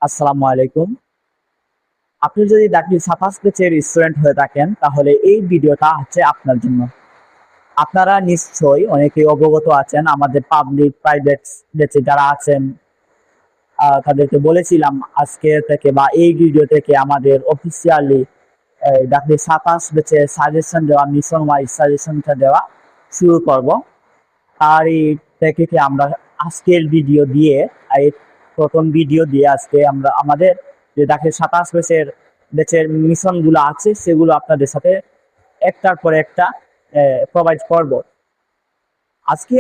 আসসালামু আলাইকুম। আপনি যদি ডাকলি সাফাস পেজের স্টুডেন্ট হয়ে থাকেন তাহলে এই ভিডিওটা হচ্ছে আপনার জন্য। আপনারা নিশ্চয়ই অনেকেই অবগত আছেন আমাদের পাবলিক প্রাইভেট ব্যাচে যারা আছেন, তাদেরকে বলেছিলাম আজকে থেকে বা এই ভিডিও থেকে আমাদের অফিসিয়ালি ডাকলি সাফাস ব্যাচের সাজেশন দেওয়া, মিশন ওয়াইজ সাজেশনটা দেওয়া শুরু করব। তারই থেকে আমরা আজকের ভিডিও দিয়ে এই প্রথম ভিডিও দিয়ে আজকে আমরা আমাদের যে দেখে 27 দেশের মিশন গুলো আছে সেগুলো আপনাদের সাথে একটার পর একটা প্রোভাইড করব। আজকে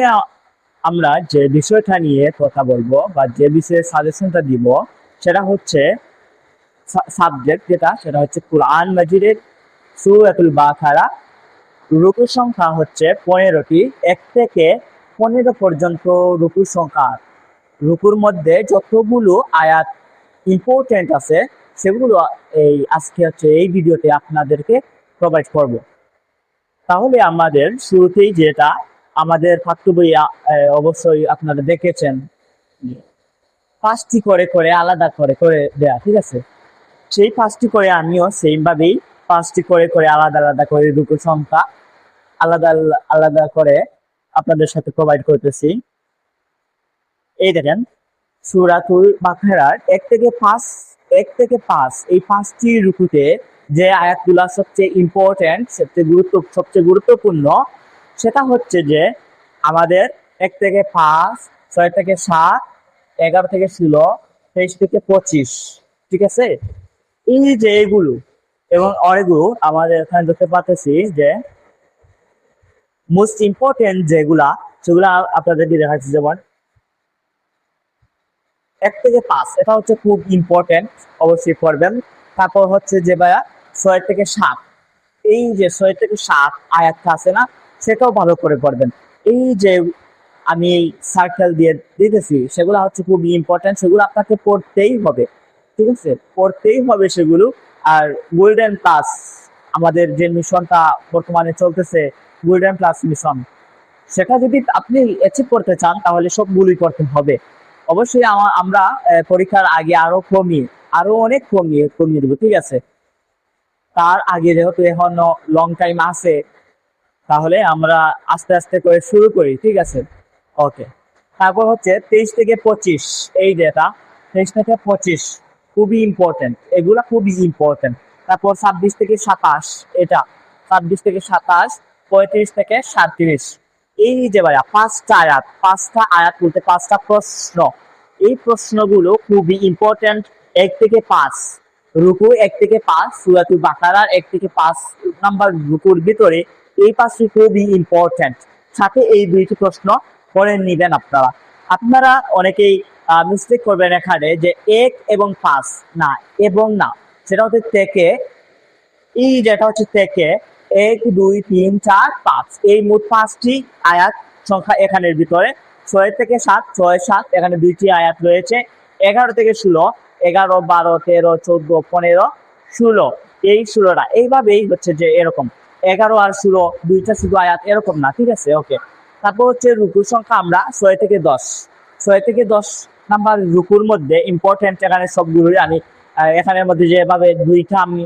আমরা যে বিষয়টা নিয়ে কথা বলবো বা যে বিষয়ে সাজেশনটা দিব সেটা হচ্ছে সাবজেক্ট, সেটা হচ্ছে কুরআন মাজিদের সূরাতুল বাকারা। রুকুর সংখ্যা হচ্ছে 15টি, 1 থেকে 15 পর্যন্ত রুকুর সংখ্যা। রুকুর মধ্যে যতগুলো আয়াত ইম্পর্টেন্ট আছে সেগুলো আজকে হচ্ছে এই ভিডিওতে আপনাদেরকে প্রোভাইড করব। তাহলে আমাদের শুরুতেই যেটা আমাদের পাঠ্য বই অবশ্যই আপনারা দেখেছেন 5টি করে করে আলাদা করে করে দেয়া, ঠিক আছে? সেই 5টি করে আমিও সেম ভাবেই 5টি করে করে আলাদা আলাদা করে রুকুর সংখ্যা আলাদা আলাদা করে আপনাদের সাথে প্রোভাইড করতেছি। এই দেখেন সূরাতুল বাকারার 1 থেকে 5 এই 5টি রুকুতে যে আয়াতগুলা সবচেয়ে ইম্পর্টেন্ট, সবচেয়ে গুরুত্বপূর্ণ সেটা হচ্ছে যে আমাদের 1 থেকে 5, 6 থেকে 7, 11 থেকে 16, 23 থেকে 25, ঠিক আছে? এই যে এগুলো এবং অনেকগুলো আমাদের এখানে দেখতে পাচ্ছি যে মোস্ট ইম্পর্টেন্ট যেগুলা সেগুলা আপনাদেরকে দেখাচ্ছি। যেমন 1 থেকে 5 এটা হচ্ছে খুব ইম্পর্টেন্ট, অবশ্যই পড়বেন। তারপর হচ্ছে যে ভাইয়া 6 থেকে 7, এই যে 6 থেকে 7 আয়াতটা আছে না, সেটাও ভালো করে পড়বেন। এই যে আমি সার্কেল দিয়ে দিতেছি সেগুলো হচ্ছে খুব ইম্পর্টেন্ট, সেগুলো আপনাকে পড়তেই হবে, ঠিক আছে? পড়তেই হবে সেগুলো। আর গোল্ডেন প্লাস আমাদের যে মিশনটা বর্তমানে চলতেছে, গোল্ডেন প্লাস মিশন, সেটা যদি আপনি অ্যাচিভ করতে চান তাহলে সবগুলোই করতে হবে। অবশ্যই আমরা পরীক্ষার আগে আরো অনেক কমিয়ে দেবো, ঠিক আছে? তার আগে যেহেতু এখনো লং টাইম আছে তাহলে আমরা আস্তে আস্তে করে শুরু করি, ঠিক আছে? ওকে। তারপর হচ্ছে 23 থেকে 25, এই ডেটা 23 থেকে 25 খুবই ইম্পর্টেন্ট, এগুলা খুবই ইম্পর্টেন্ট। তারপর 26 থেকে 27, এটা 26 থেকে 27, 35 থেকে 37, এই যে ভাইয়া 5টা আয়াত বলতে 5টা প্রশ্ন, এই প্রশ্নগুলো খুবই ইম্পর্টেন্ট। 1 থেকে 5 রুকু, 1 থেকে 5 সূরাতুল বাকারার 1 থেকে 5 নাম্বার রুকুর ভিতরে এই 5টি খুবই ইম্পর্টেন্ট। সাথে এই 2টি প্রশ্ন করে নিবেন আপনারা। আপনারা অনেকেই মিস্টেক করবেন এখানে যে 1 এবং 5 না, এবং না, সেটা হচ্ছে থেকে, এই যেটা হচ্ছে থেকে 1 2 3 4 5, এই মোট 5টি আয়াত সংখ্যা এখানের ভিতরে। 6 থেকে 7, 6 7, এখানে 2টি আয়াত রয়েছে। 11 থেকে 16, 11 12 13 14 15 16, এই 16টা এইভাবেই হচ্ছে যে এরকম 11 আর 16 দুইটা শুধু আয়াত এরকম না, ঠিক আছে? ওকে। তারপর হচ্ছে রুকুর সংখ্যা আমরা 6 থেকে 10, 6 থেকে 10 নাম্বার রুকুর মধ্যে ইম্পর্টেন্ট এখানে সবগুলোই আমি এখানের মধ্যে যেভাবে দুইটা আমি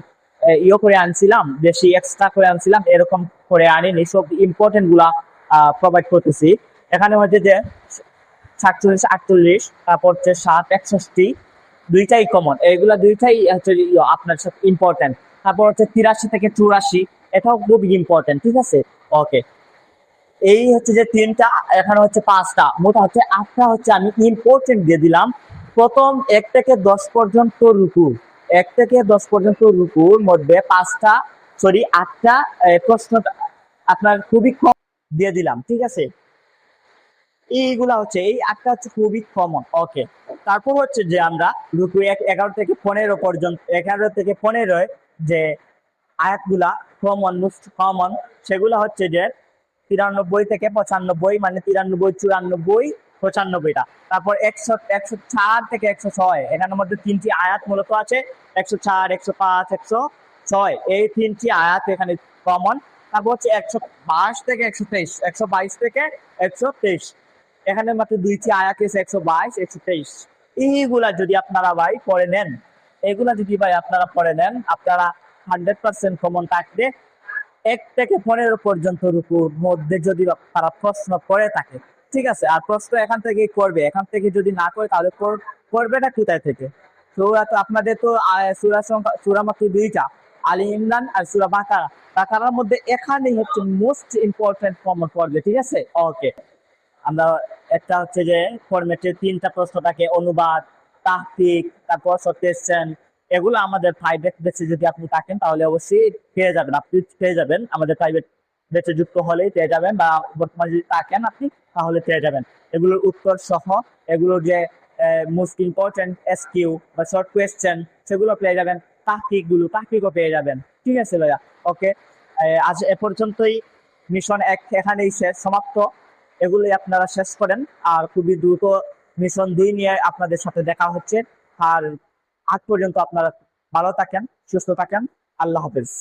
করে আনছিলাম, বেশি এক্সট্রা করে আনছিলাম, এরকম করে আনিনি, সব ইম্পর্টেন্ট গুলা প্রোভাইড করতেছি। এখানে হচ্ছে যে 47 48, তারপর হচ্ছে 7 61, দুইটাই কমন, এইগুলা দুইটাই হচ্ছে আপনার সব ইম্পর্টেন্ট। তারপর হচ্ছে 83 থেকে 84, এটাও খুব ইম্পর্টেন্ট, ঠিক আছে? ওকে। এই হচ্ছে যে 3টা, এখানে হচ্ছে 5টা, মোট হচ্ছে 8টা হচ্ছে আমি ইম্পর্টেন্ট দিয়ে দিলাম। প্রথম 1 থেকে 10 পর্যন্ত রুকু, 1 থেকে 10 পর্যন্ত রুকুর মধ্যে 8টা প্রশ্ন আপনার খুবই কম দিয়ে দিলাম, ঠিক আছে? এইগুলা হচ্ছে এই 8টা হচ্ছে খুবই কমন। ওকে। তারপর হচ্ছে যে আমরা রুকু 11 থেকে 15 পর্যন্ত, 11 থেকে 15 যে আয়াতগুলা কমন, মোস্ট কমন, সেগুলো হচ্ছে যে 93 থেকে 95, মানে 93 94 95টা। তারপর 100 104 থেকে 106, এখানের মধ্যে 3টি আয়াত মূলত আছে, 104 105 106, এই 3টি আয়াত এখানে কমন। তারপর হচ্ছে 122 থেকে 123, 122 থেকে 123, এখানে মাত্র 2টি আয়াত আছে, 122 123, এইগুলা যদি আপনারা ভাই পড়ে নেন, এগুলা যদি ভাই আপনারা পড়ে নেন, আপনারা 100% কমন থাকবে। 1 থেকে 15 পর্যন্ত রুকুর মধ্যে যদি তারা প্রশ্ন করে থাকে, ঠিক আছে, আর প্রশ্ন এখান থেকে করবে, এখান থেকে যদি না করে তাহলে করবেটা কোথায় থেকে? সূরা তো আপনাদের তো সূরা সংখ্যা, সূরা মাত্র 2টা, আলী ইমরান আর সূরা বাকারা। বাকারার মধ্যে এখানেই হচ্ছে মোস্ট ইম্পর্টেন্ট কমন পড়বে, ঠিক আছে। ওকে, আমরা একটা হচ্ছে যে ফরম্যাটে 3টা প্রশ্ন থাকে, অনুবাদ, তাহকিক, তারপর কোয়েশ্চেন। এগুলো আমাদের প্রাইভেট ব্যাচে যদি আপনি থাকেন তাহলে অবশ্যই পেয়ে যাবেন, আপনি পেয়ে যাবেন আমাদের প্রাইভেট ব্যাচে যুক্ত হলেই পেয়ে যাবেন, বা বর্তমানে যদি থাকেন আপনি তাহলে পেয়ে যাবেন এগুলোর উত্তর সহ। এগুলোর যে মোস্ট ইম্পর্টেন্ট এসকিউ বা শর্ট কোয়েশ্চেন সেগুলো পেয়ে যাবেন, তাহকিকও পেয়ে যাবেন, ঠিক আছে ভাইয়া। ওকে, আজ এ পর্যন্তই। মিশন 1 এখানেই শেষ, সমাপ্ত। এগুলোই আপনারা শেষ করেন, আর খুবই দ্রুত মিশন 2 নিয়ে আপনাদের সাথে দেখা হচ্ছে। আর আজ পর্যন্ত আপনারা ভালো থাকেন, সুস্থ থাকেন। আল্লাহ হাফেজ।